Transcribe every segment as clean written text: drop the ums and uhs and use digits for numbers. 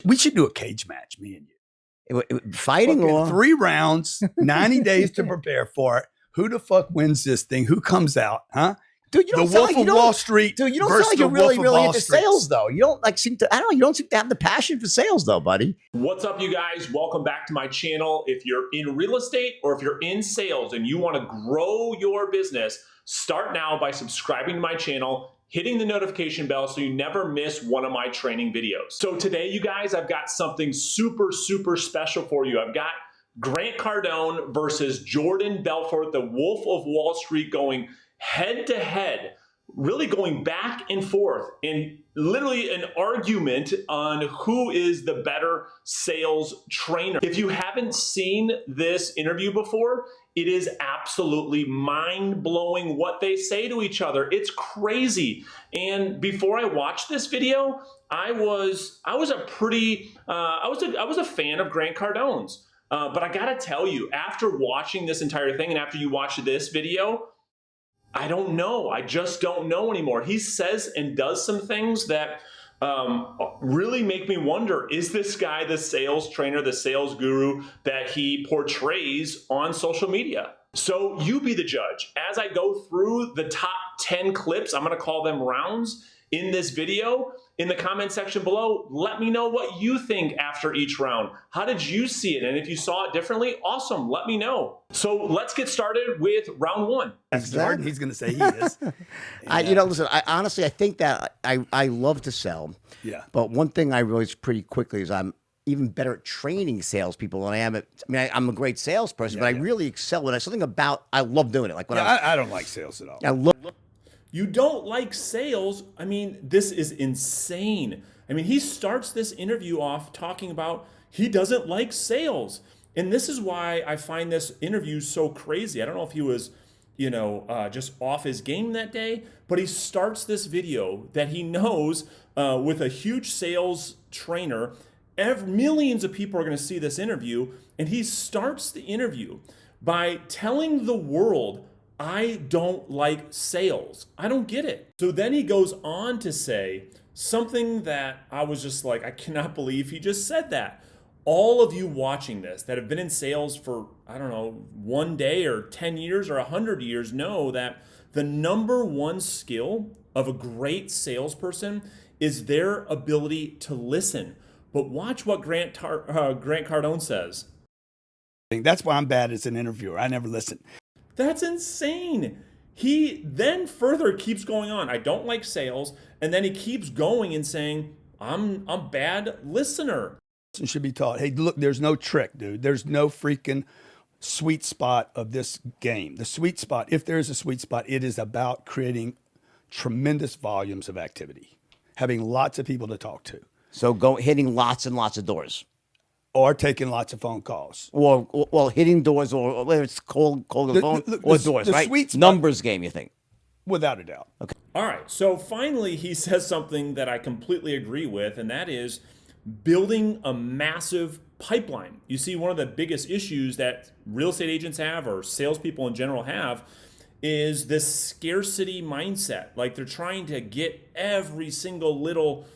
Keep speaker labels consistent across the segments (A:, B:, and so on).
A: We should do a cage match, me and you.
B: Fighting or
A: 3 rounds, 90 days to prepare for it. Who the fuck wins this thing? Who comes out? Huh?
B: Dude, you don't
A: the
B: sound
A: Wolf
B: like
A: of Wall Street.
B: Dude, you don't sound like you're really into sales, though. You don't seem to. I don't know. You don't seem to have the passion for sales, though, buddy.
C: What's up, you guys? Welcome back to my channel. If you're in real estate or if you're in sales and you want to grow your business, start now by subscribing to my channel, hitting the notification bell so you never miss one of my training videos. So today, you guys, I've got something super, super special for you. I've got Grant Cardone versus Jordan Belfort, the Wolf of Wall Street, going head to head, really going back and forth in literally an argument on who is the better sales trainer. If you haven't seen this interview before, it is absolutely mind-blowing what they say to each other. It's crazy. And before I watched this video, I was a fan of Grant Cardone's. But I gotta tell you, after watching this entire thing and after you watch this video, I don't know. I just don't know anymore. He says and does some things that really make me wonder, is this guy the sales trainer, the sales guru that he portrays on social media? So you be the judge. As I go through the top 10 clips, I'm gonna call them rounds, in this video, in the comment section below, let me know what you think after each round. How did you see it? And if you saw it differently, awesome, let me know. So let's get started with round one.
A: Exactly. He's going to say he is.
B: You know, listen, I honestly think that I love to sell.
A: Yeah.
B: But one thing I realized pretty quickly is I'm even better at training salespeople than I am at, I'm a great salesperson, but I really excel at it. Something about, I love doing it. Like when
A: I don't like sales at all.
B: I love.
C: You don't like sales? I mean, this is insane. I mean, he starts this interview off talking about he doesn't like sales. And this is why I find this interview so crazy. I don't know if he was, just off his game that day, but he starts this video that he knows with a huge sales trainer. Millions of people are going to see this interview. And he starts the interview by telling the world, I don't like sales. I don't get it. So then he goes on to say something that I was just like, I cannot believe he just said that. All of you watching this that have been in sales for, I don't know, 1 day or 10 years or 100 years know that the number one skill of a great salesperson is their ability to listen. But watch what Grant Cardone says.
A: That's why I'm bad as an interviewer. I never listen.
C: That's insane. He then further keeps going on. I don't like sales. And then he keeps going and saying, I'm a bad listener.
A: It should be taught. Hey, look, there's no trick, dude. There's no freaking sweet spot of this game. The sweet spot, if there is a sweet spot, it is about creating tremendous volumes of activity, having lots of people to talk to.
B: So hitting lots and lots of doors.
A: Or taking lots of phone calls.
B: Or hitting doors, or whether it's cold the phone, or doors, right?
A: Sweet spot,
B: numbers game, you think?
A: Without a doubt.
B: Okay.
C: All right. So finally, he says something that I completely agree with, and that is building a massive pipeline. You see, one of the biggest issues that real estate agents have, or salespeople in general have, is this scarcity mindset. Like they're trying to get every single little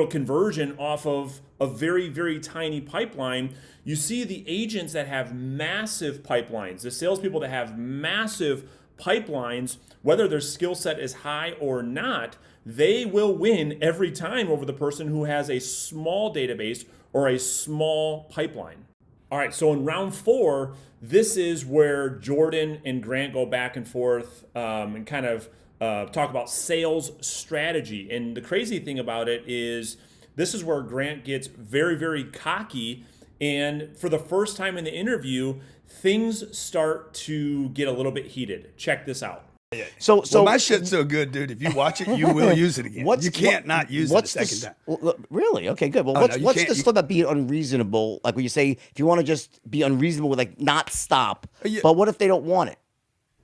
C: conversion off of a very, very tiny pipeline. You see the agents that have massive pipelines, the salespeople that have massive pipelines, whether their skill set is high or not, they will win every time over the person who has a small database or a small pipeline. All right, so in round 4, this is where Jordan and Grant go back and forth and kind of talk about sales strategy. And the crazy thing about it is this is where Grant gets very, very cocky. And for the first time in the interview, things start to get a little bit heated. Check this out.
A: So my shit's so good, dude. If you watch it, you will use it again. You can't not use it a second time.
B: Well, really? Okay, good. Well, what's the stuff about being unreasonable? Like when you say, if you want to just be unreasonable, like not stop. But what if they don't want it?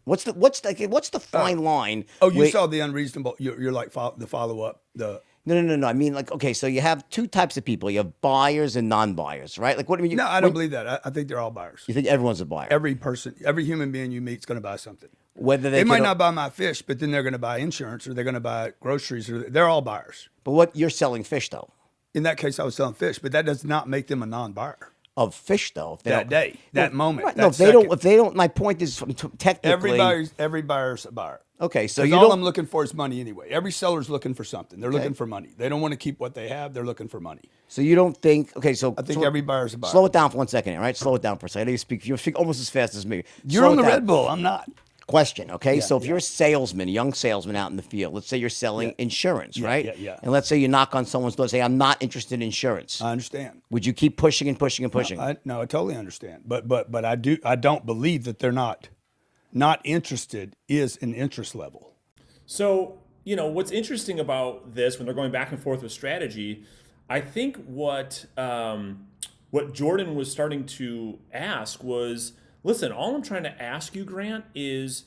B: What's the fine line?
A: Oh, you saw the unreasonable. You're like the follow up.
B: No. I mean, like, okay, so you have two types of people. You have buyers and non-buyers, right? Like, what do you mean?
A: No, I don't believe that. I think they're all buyers.
B: You think everyone's a buyer?
A: Every person, every human being you meet is going to buy something.
B: Whether
A: they might not buy my fish, but then they're going to buy insurance or they're going to buy groceries. Or they're all buyers.
B: But you're selling fish, though.
A: In that case, I was selling fish, but that does not make them a non-buyer.
B: Of fish, though, if they
A: That
B: don't,
A: day, that moment.
B: Right,
A: that
B: no, if they don't. If they don't, my point is technically
A: every buyer's a buyer.
B: Okay, so
A: 'Cause
B: you
A: all
B: don't.
A: I'm looking for is money anyway. Every seller's looking for something. They're looking for money. They don't want to keep what they have. They're looking for money.
B: So you don't think? Okay, so
A: I think every buyer's a buyer.
B: Slow it down for 1 second, all right? Slow it down for a second. I know you speak. You speak almost as fast as me.
A: You're
B: Slow
A: on
B: it
A: the
B: down.
A: Red Bull. I'm not.
B: Question, okay? So if you're a salesman, a young salesman out in the field, let's say you're selling insurance, right?
A: yeah.
B: And let's say you knock on someone's door and say, I'm not interested in insurance.
A: I understand.
B: Would you keep pushing and pushing and pushing?
A: No, I totally understand. But I don't believe that they're not interested is an interest level.
C: So, what's interesting about this when they're going back and forth with strategy, I think what Jordan was starting to ask was, listen, all I'm trying to ask you, Grant, is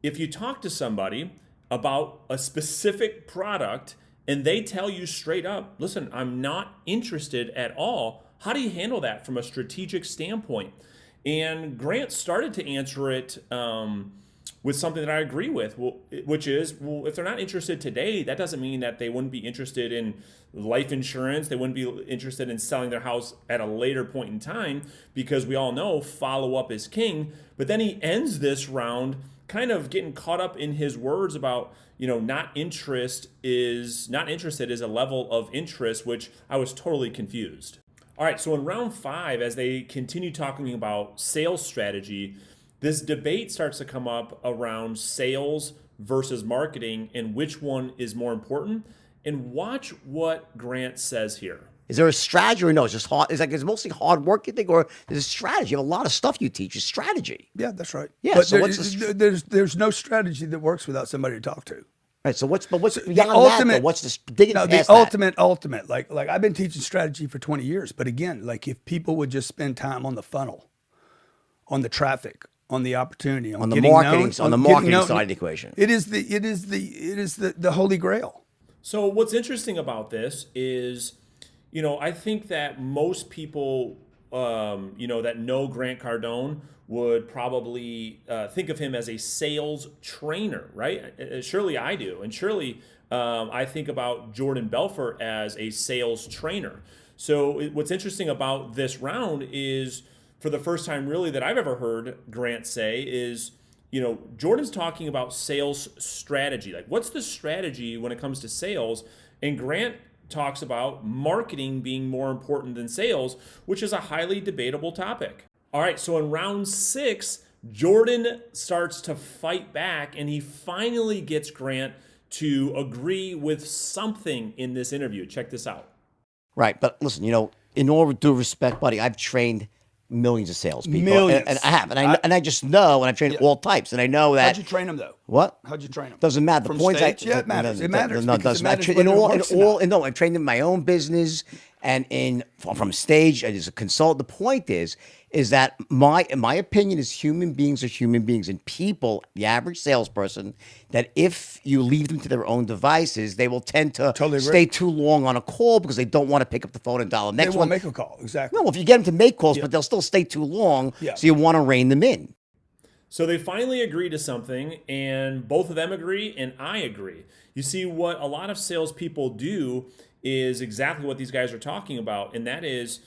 C: if you talk to somebody about a specific product and they tell you straight up, listen, I'm not interested at all, how do you handle that from a strategic standpoint? And Grant started to answer it with something that I agree with, which is, if they're not interested today, that doesn't mean that they wouldn't be interested in life insurance. They wouldn't be interested in selling their house at a later point in time, because we all know follow-up is king. But then he ends this round kind of getting caught up in his words about, not interested is a level of interest, which I was totally confused. All right, so in round 5, as they continue talking about sales strategy, this debate starts to come up around sales versus marketing and which one is more important. And watch what Grant says here.
B: Is there a strategy or no? It's just hard. It's mostly hard work, you think, or there's a strategy? You have a lot of stuff you teach. Is strategy.
A: Yeah, that's right.
B: Yeah,
A: but
B: so
A: there's no strategy that works without somebody to talk to.
B: Right. So what's beyond
A: the
B: that,
A: ultimate?
B: though? What's the digging past
A: the
B: that?
A: ultimate. Like I've been teaching strategy for 20 years, but again, like if people would just spend time on the funnel, on the traffic, on the opportunity, on
B: the
A: getting
B: marketing,
A: known,
B: on the marketing side of the equation.
A: It is the holy grail.
C: So what's interesting about this is, I think that most people, that know Grant Cardone would probably think of him as a sales trainer, right? Surely I do. And surely I think about Jordan Belfort as a sales trainer. So what's interesting about this round is, for the first time really that I've ever heard Grant say, is, Jordan's talking about sales strategy. Like, what's the strategy when it comes to sales? And Grant talks about marketing being more important than sales, which is a highly debatable topic. All right, so in round 6, Jordan starts to fight back, and he finally gets Grant to agree with something in this interview. Check this out.
B: Right, but listen, in all due respect, buddy, I've trained millions of salespeople.
A: Millions.
B: And I have. And I just know, and I've trained all types. And I know that.
A: How'd you train them, though?
B: What?
A: How'd you train them?
B: Doesn't matter. The
A: From
B: points
A: stage? Yeah, it matters. It matters.
B: No, it
A: because
B: doesn't
A: it
B: matter.
A: matters whether it works or not.
B: No, I've trained in my own business and from stage as a consultant. The point is that my opinion is human beings are human beings, and people, the average salesperson, that if you leave them to their own devices, they will tend to stay too long on a call because they don't want to pick up the phone and dial the next
A: They
B: one.
A: won't make a call. Exactly.
B: No, if you get them to make calls, but they'll still stay too long, so you want to rein them in.
C: So they finally agree to something, and both of them agree, and I agree. You see, what a lot of salespeople do is exactly what these guys are talking about, and that is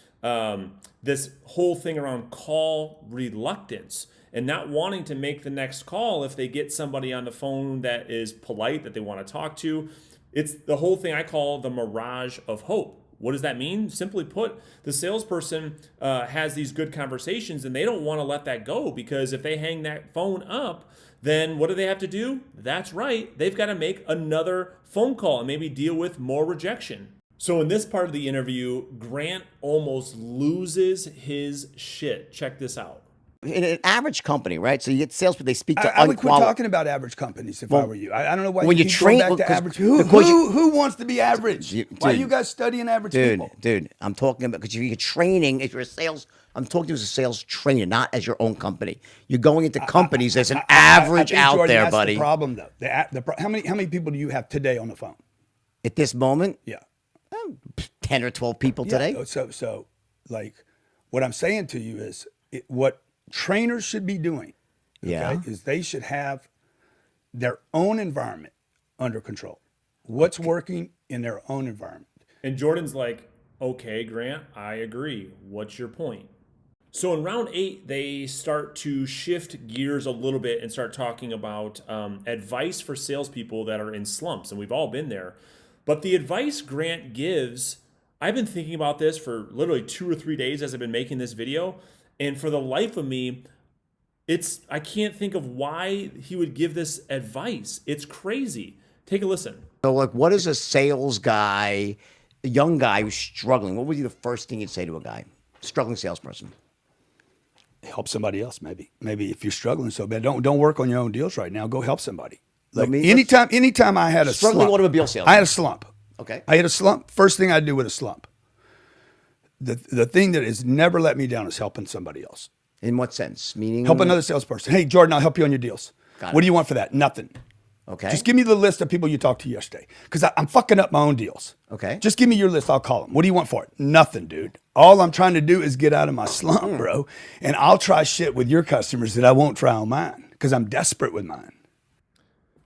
C: this whole thing around call reluctance and not wanting to make the next call if they get somebody on the phone that is polite, that they want to talk to. It's the whole thing I call the Mirage of Hope. What does that mean? Simply put, the salesperson has these good conversations and they don't want to let that go, because if they hang that phone up, then what do they have to do? That's right. They've got to make another phone call and maybe deal with more rejection. So in this part of the interview, Grant almost loses his shit. Check this out.
B: In an average company, right? So you get salespeople, they speak to
A: I would quit talking about average companies if I were you. I don't know why
B: when
A: you
B: you
A: keep
B: train
A: going back to average.
B: because
A: Who wants to be average? Why are
B: dude,
A: you guys studying average people?
B: Dude, I'm talking about, because you're training, if you're a sales, I'm talking to you as a sales trainer, not as your own company. You're going into companies, there's an average
A: I think,
B: out
A: Jordan,
B: there,
A: that's
B: buddy.
A: The problem, though. How many people do you have today on the phone?
B: At this moment,
A: Yeah.
B: 10 or 12 people today.
A: So, like, what I'm saying to you is what trainers should be doing. Is they should have their own environment under control. What's working in their own environment.
C: And Jordan's like, Okay, Grant, I agree. What's your point? So in round 8, they start to shift gears a little bit and start talking about advice for salespeople that are in slumps, and we've all been there. But the advice Grant gives, I've been thinking about this for literally 2 or 3 days as I've been making this video, and for the life of me, I can't think of why he would give this advice. It's crazy. Take a listen.
B: So, like, what is a sales guy, a young guy who's struggling? What would be the first thing you'd say to a guy, struggling salesperson?
A: Help somebody else, maybe. Maybe if you're struggling so bad, don't work on your own deals right now. Go help somebody. Like anytime I had a
B: struggling
A: slump,
B: automobile salesman.
A: I had a slump.
B: Okay.
A: I had a slump. First thing I do with a slump, the thing that has never let me down is helping somebody else.
B: In what sense? Meaning
A: Help another salesperson. Hey, Jordan, I'll help you on your deals.
B: Got
A: What
B: it.
A: do you want for that? Nothing.
B: Okay.
A: Just give me the list of people you talked to yesterday, because I'm fucking up my own deals.
B: Okay.
A: Just give me your list. I'll call them. What do you want for it? Nothing, dude. All I'm trying to do is get out of my slump, bro. And I'll try shit with your customers that I won't try on mine, because I'm desperate with mine.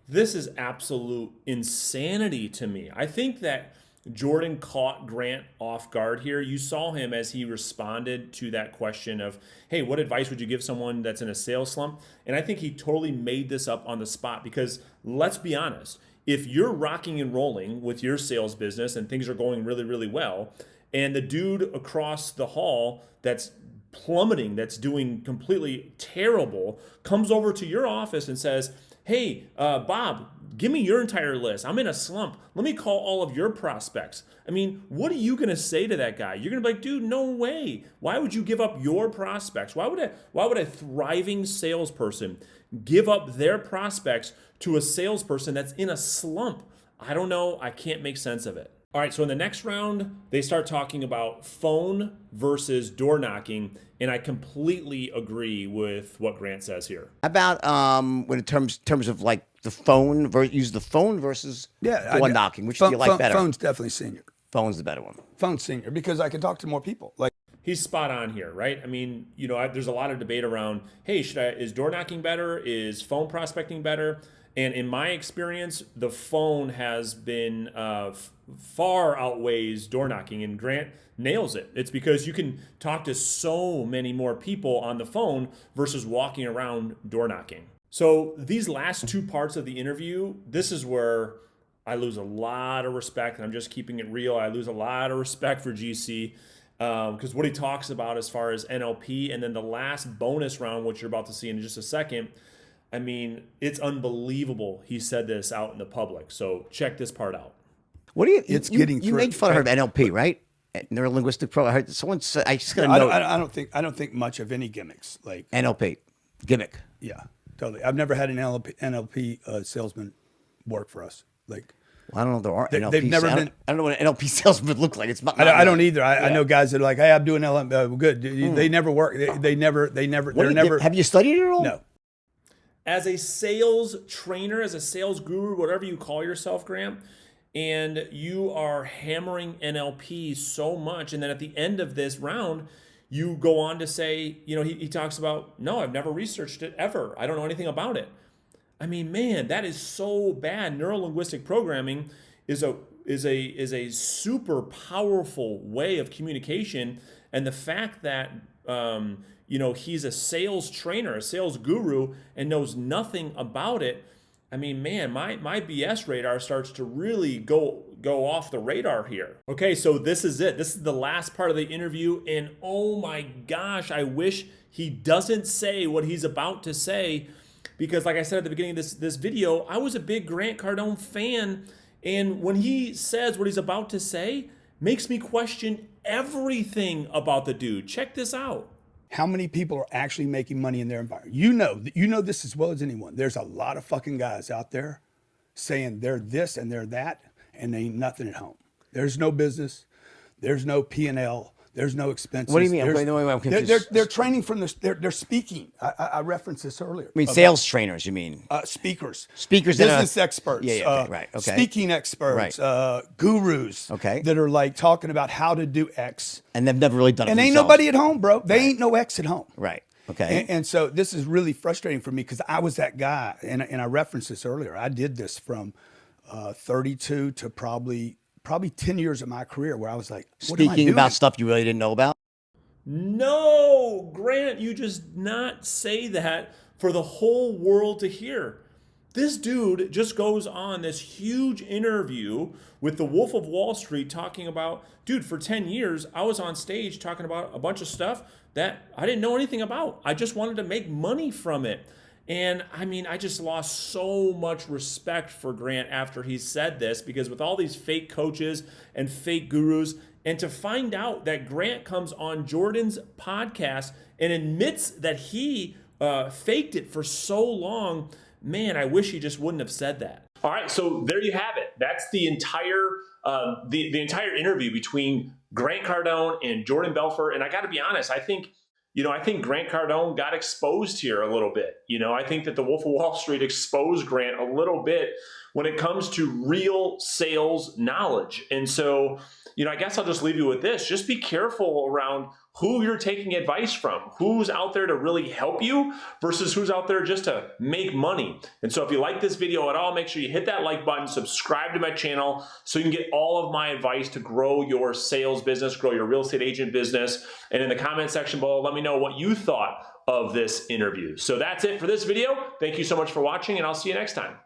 C: This is absolute insanity to me. I think that Jordan caught Grant off guard here. You saw him as he responded to that question of, hey, what advice would you give someone that's in a sales slump? And I think he totally made this up on the spot, because let's be honest, if you're rocking and rolling with your sales business and things are going really, really well, and the dude across the hall that's plummeting, that's doing completely terrible, comes over to your office and says, hey, Bob, give me your entire list. I'm in a slump. Let me call all of your prospects. I mean, what are you going to say to that guy? You're going to be like, dude, no way. Why would you give up your prospects? Why would a thriving salesperson give up their prospects to a salesperson that's in a slump? I don't know. I can't make sense of it. All right, so in the next round, they start talking about phone versus door knocking, and I completely agree with what Grant says here.
B: How about when in terms of like the phone, use the phone versus door knocking? Which do you like better?
A: Phone's definitely senior.
B: Phone's the better one.
A: Phone's senior, because I can talk to more people. Like,
C: he's spot on here, right? I mean, there's a lot of debate around, hey, is door knocking better? Is phone prospecting better? And in my experience, the phone has been far outweighs door knocking, and Grant nails it. It's because you can talk to so many more people on the phone versus walking around door knocking. So these last 2 parts of the interview, this is where I lose a lot of respect, and I'm just keeping it real. I lose a lot of respect for GC because what he talks about as far as NLP, and then the last bonus round, which you're about to see in just a second, I mean, it's unbelievable he said this out in the public. So check this part out.
B: What do you?
A: It's
B: you,
A: getting
B: you
A: through.
B: made fun of her of NLP, right? Neuro-linguistic pro. I heard someone say. I just got to know.
A: I don't think much of any gimmicks. Like
B: NLP gimmick.
A: Yeah, totally. I've never had an NLP salesman work for us. Like,
B: Well, I don't know if there are NLP.
A: they've never been.
B: I don't know what an NLP salesman look like. It's not.
A: I don't either. I know guys that are like, hey, I'm doing LM. Good. They never work. They never. They're never.
B: Have you studied it at all?
A: No.
C: As a sales trainer, as a sales guru, whatever you call yourself, Graham, and you are hammering NLP so much, and then at the end of this round, you go on to say, he talks about, no, I've never researched it ever. I don't know anything about it. I mean, man, that is so bad. Neuro-linguistic programming is a super powerful way of communication, and the fact that he's a sales trainer, a sales guru, and knows nothing about it. I mean, man, my BS radar starts to really go off the radar here. Okay, so this is it. This is the last part of the interview, and oh my gosh, I wish he doesn't say what he's about to say, because like I said at the beginning of this video, I was a big Grant Cardone fan, and when he says what he's about to say, makes me question everything about the dude. Check this out.
A: How many people are actually making money in their environment? You know this as well as anyone. There's a lot of fucking guys out there saying they're this and they're that, and they ain't nothing at home. There's no business. There's no P&L. There's no expenses.
B: What do you mean? I'm confused.
A: They're training from this. They're speaking. I referenced this earlier.
B: I mean, sales trainers. You mean
A: speakers?
B: Speakers,
A: business experts.
B: Yeah, right. Okay.
A: Speaking experts.
B: Right.
A: Gurus.
B: Okay.
A: That are like talking about how to do X.
B: And they've never really done it.
A: And ain't
B: themselves.
A: nobody at home, bro. They ain't no X at home.
B: Right. Okay.
A: And so this is really frustrating for me, because I was that guy, and I referenced this earlier. I did this from 32 to probably probably 10 years of my career where I was like, what am I
B: Speaking
A: doing?
B: about stuff you really didn't know about.
C: No, Grant, you just not say that for the whole world to hear. This dude just goes on this huge interview with the Wolf of Wall Street talking about, dude, for 10 years, I was on stage talking about a bunch of stuff that I didn't know anything about. I just wanted to make money from it. And I mean, I just lost so much respect for Grant after he said this, because with all these fake coaches and fake gurus, and to find out that Grant comes on Jordan's podcast and admits that he faked it for so long, man, I wish he just wouldn't have said that. All right, so there you have it. That's the entire the entire interview between Grant Cardone and Jordan Belfort. And I got to be honest, I think Grant Cardone got exposed here a little bit. I think that the Wolf of Wall Street exposed Grant a little bit when it comes to real sales knowledge. And so, I guess I'll just leave you with this. Just be careful around who you're taking advice from, who's out there to really help you versus who's out there just to make money. And so if you like this video at all, make sure you hit that like button, subscribe to my channel so you can get all of my advice to grow your sales business, grow your real estate agent business. And in the comment section below, let me know what you thought of this interview. So that's it for this video. Thank you so much for watching, and I'll see you next time.